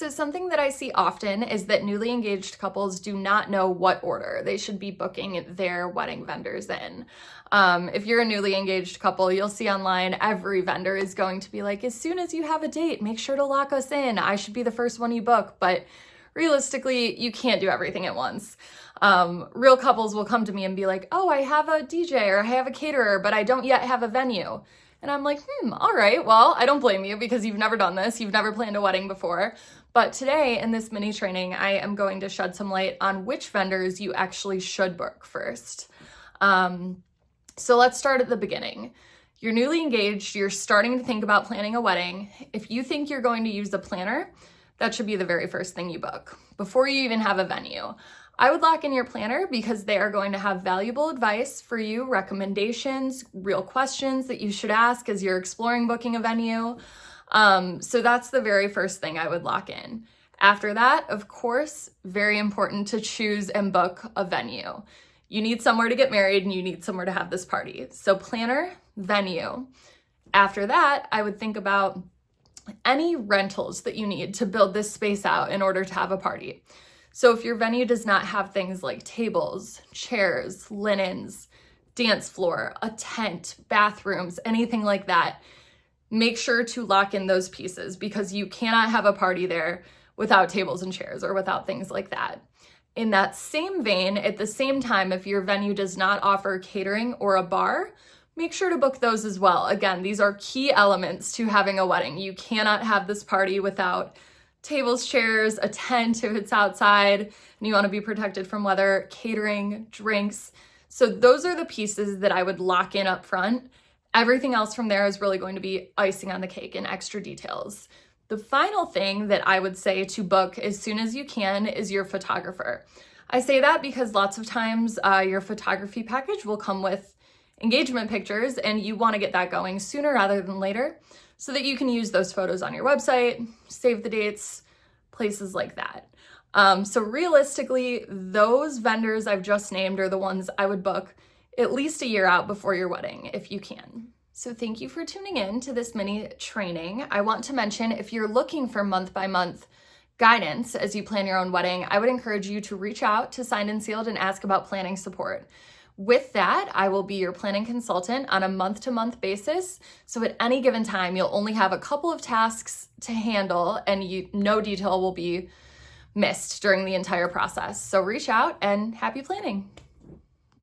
So something that I see often is that newly engaged couples do not know what order they should be booking their wedding vendors in. If you're a newly engaged couple, you'll see online every vendor is going to be like, as soon as you have a date, make sure to lock us in. I should be the first one you book. But realistically, you can't do everything at once. Real couples will come to me and be like, oh, I have a DJ or I have a caterer, but I don't yet have a venue. And I'm like, all right, well, I don't blame you because you've never done this. You've never planned a wedding before. But today in this mini training, I am going to shed some light on which vendors you actually should book first. So let's start at the beginning. You're newly engaged, you're starting to think about planning a wedding. If you think you're going to use a planner, that should be the very first thing you book before you even have a venue. I would lock in your planner because they are going to have valuable advice for you, recommendations, real questions that you should ask as you're exploring booking a venue. So that's the very first thing I would lock in. After that, of course, very important to choose and book a venue. You need somewhere to get married and you need somewhere to have this party. So planner, venue. After that, I would think about any rentals that you need to build this space out in order to have a party. So if your venue does not have things like tables, chairs, linens, dance floor, a tent, bathrooms, anything like that, make sure to lock in those pieces because you cannot have a party there without tables and chairs or without things like that. In that same vein, at the same time, if your venue does not offer catering or a bar, make sure to book those as well. Again, these are key elements to having a wedding. You cannot have this party without tables, chairs, a tent if it's outside and you want to be protected from weather, catering, drinks. So those are the pieces that I would lock in up front. Everything else from there is really going to be icing on the cake and extra details. The final thing that I would say to book as soon as you can is your photographer. I say that because lots of times your photography package will come with engagement pictures and you want to get that going sooner rather than later so that you can use those photos on your website, save the dates, places like that. So realistically, those vendors I've just named are the ones I would book at least a year out before your wedding if you can. So thank you for tuning in to this mini training. I want to mention if you're looking for month-by-month guidance as you plan your own wedding, I would encourage you to reach out to Signed and Sealed and ask about planning support. With that, I will be your planning consultant on a month-to-month basis. So at any given time, you'll only have a couple of tasks to handle and no detail will be missed during the entire process. So reach out and happy planning.